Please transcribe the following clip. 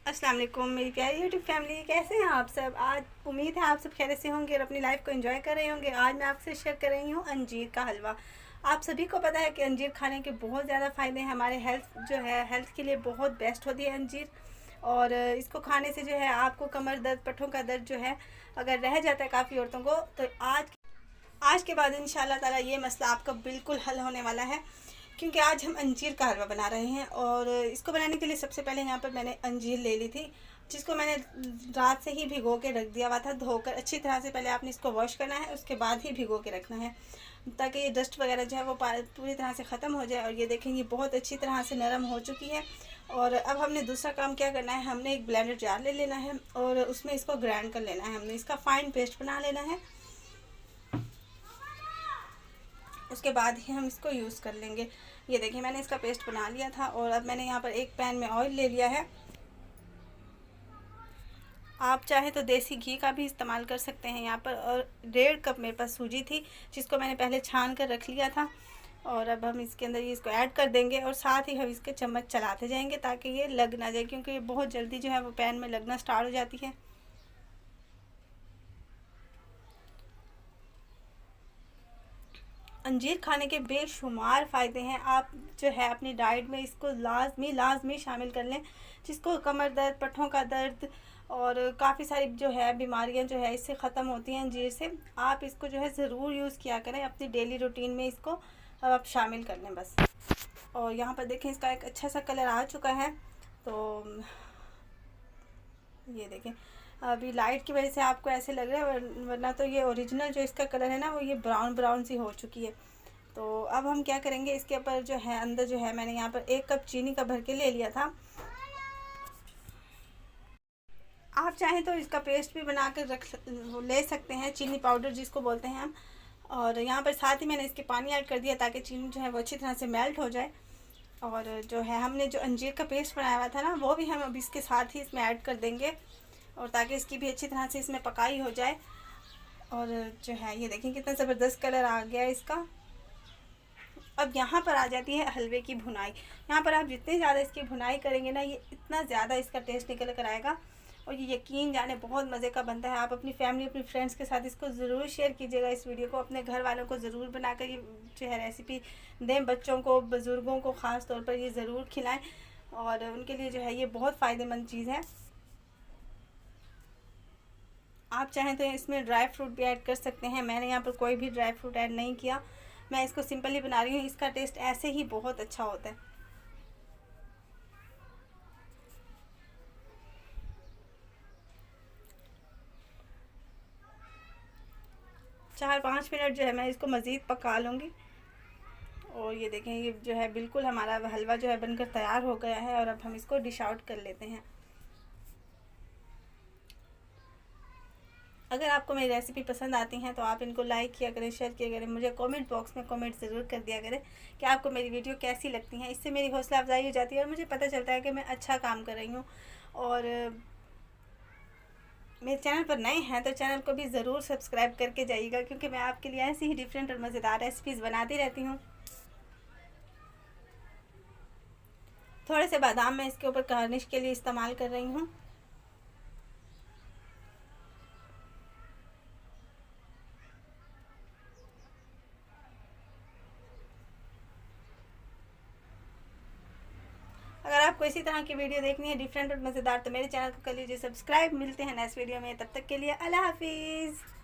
अस्सलाम वालेकुम मेरी प्यारी यूट्यूब फैमिली, कैसे हैं आप सब। आज उम्मीद है आप सब खैरियत से होंगे और अपनी लाइफ को एंजॉय कर रहे होंगे। आज मैं आपसे शेयर कर रही हूँ अंजीर का हलवा। आप सभी को पता है कि अंजीर खाने के बहुत ज़्यादा फ़ायदे हैं। हमारे हेल्थ के लिए बहुत बेस्ट होती है अंजीर। और इसको खाने से जो है आपको कमर दर्द, पट्ठों का दर्द जो है अगर रह जाता है काफ़ी औरतों को, तो आज के बाद इंशाल्लाह ताला ये मसला आपका बिल्कुल हल होने वाला है। क्योंकि आज हम अंजीर का हलवा बना रहे हैं और इसको बनाने के लिए सबसे पहले यहाँ पर मैंने अंजीर ले ली थी, जिसको मैंने रात से ही भिगो के रख दिया हुआ था। धोकर अच्छी तरह से पहले आपने इसको वॉश करना है, उसके बाद ही भिगो के रखना है ताकि ये डस्ट वगैरह जो है वो पूरी तरह से ख़त्म हो जाए। और ये देखें, ये बहुत अच्छी तरह से नरम हो चुकी है। और अब हमने दूसरा काम क्या करना है, हमने एक ब्लेंडर जार ले लेना है और उसमें इसको ग्राइंड कर लेना है। हमने इसका फाइन पेस्ट बना लेना है, उसके बाद ही हम इसको यूज़ कर लेंगे। ये देखिए, मैंने इसका पेस्ट बना लिया था और अब मैंने यहाँ पर एक पैन में ऑयल ले लिया है। आप चाहे तो देसी घी का भी इस्तेमाल कर सकते हैं यहाँ पर। और 1.5 कप मेरे पास सूजी थी, जिसको मैंने पहले छान कर रख लिया था। और अब हम इसके अंदर इसको ऐड कर देंगे और साथ ही हम इसके चम्मच चलाते जाएंगे ताकि ये लग ना जाए, क्योंकि ये बहुत जल्दी जो है वो पैन में लगना स्टार्ट हो जाती है। अंजीर खाने के बेशुमार फ़ायदे हैं। आप जो है अपनी डाइट में इसको लाजमी शामिल कर लें, जिसको कमर दर्द, पट्ठों का दर्द और काफ़ी सारी जो है बीमारियां जो है इससे ख़त्म होती हैं अंजीर से। आप इसको जो है ज़रूर यूज़ किया करें अपनी डेली रूटीन में, इसको अब आप शामिल कर लें बस। और यहाँ पर देखें, इसका एक अच्छा सा कलर आ चुका है। तो ये देखें, अभी लाइट की वजह से आपको ऐसे लग रहा है, वरना तो ये ओरिजिनल जो इसका कलर है ना, वो ये ब्राउन ब्राउन सी हो चुकी है। तो अब हम क्या करेंगे, इसके ऊपर जो है अंदर जो है मैंने यहाँ पर 1 कप चीनी का भर के ले लिया था। आप चाहें तो इसका पेस्ट भी बना कर ले सकते हैं, चीनी पाउडर जिसको बोलते हैं हम। और यहाँ पर साथ ही मैंने इसके पानी ऐड कर दिया ताकि चीनी जो है वो अच्छी तरह से मेल्ट हो जाए। और जो है हमने जो अंजीर का पेस्ट बनाया हुआ था ना, वो भी हम अभी इसके साथ ही इसमें ऐड कर देंगे, और ताकि इसकी भी अच्छी तरह से इसमें पकाई हो जाए। और जो है ये देखें कितना ज़बरदस्त कलर आ गया इसका। अब यहाँ पर आ जाती है हलवे की भुनाई। यहाँ पर आप जितनी ज़्यादा इसकी भुनाई करेंगे ना, ये इतना ज़्यादा इसका टेस्ट निकल कर आएगा और ये यकीन जाने बहुत मज़े का बनता है। आप अपनी फैमिली, अपनी फ्रेंड्स के साथ इसको ज़रूर शेयर कीजिएगा। इस वीडियो को अपने घर वालों को ज़रूर बनाकर ये जो है रेसिपी दें। बच्चों को, बुज़ुर्गों को ख़ास तौर पर ये ज़रूर खिलाएँ और उनके लिए जो है ये बहुत फ़ायदेमंद चीज़ है। आप चाहें तो इसमें ड्राई फ्रूट भी ऐड कर सकते हैं। मैंने यहाँ पर कोई भी ड्राई फ्रूट ऐड नहीं किया, मैं इसको सिंपली बना रही हूँ। इसका टेस्ट ऐसे ही बहुत अच्छा होता है। 4-5 मिनट जो है मैं इसको मज़ीद पका लूँगी। और ये देखें, ये जो है बिल्कुल हमारा हलवा जो है बनकर तैयार हो गया है। और अब हम इसको डिश आउट कर लेते हैं। अगर आपको मेरी रेसिपी पसंद आती हैं तो आप इनको लाइक किया करें, शेयर किया करें। मुझे कमेंट बॉक्स में कमेंट ज़रूर कर दिया करें कि आपको मेरी वीडियो कैसी लगती हैं। इससे मेरी हौसला अफजाई हो जाती है और मुझे पता चलता है कि मैं अच्छा काम कर रही हूँ। और मेरे चैनल पर नए हैं तो चैनल को भी ज़रूर सब्सक्राइब करके जाइएगा, क्योंकि मैं आपके लिए ऐसी ही डिफरेंट और मज़ेदार रेसिपीज़ बनाती रहती हूँ। थोड़े से बादाम मैं इसके ऊपर गार्निश के लिए इस्तेमाल कर रही हूँ। अगर आपको इसी तरह की वीडियो देखनी है डिफरेंट और मज़ेदार, तो मेरे चैनल को कर लीजिए सब्सक्राइब। मिलते हैं नेक्स्ट वीडियो में, तब तक के लिए अल्लाह हाफिज़।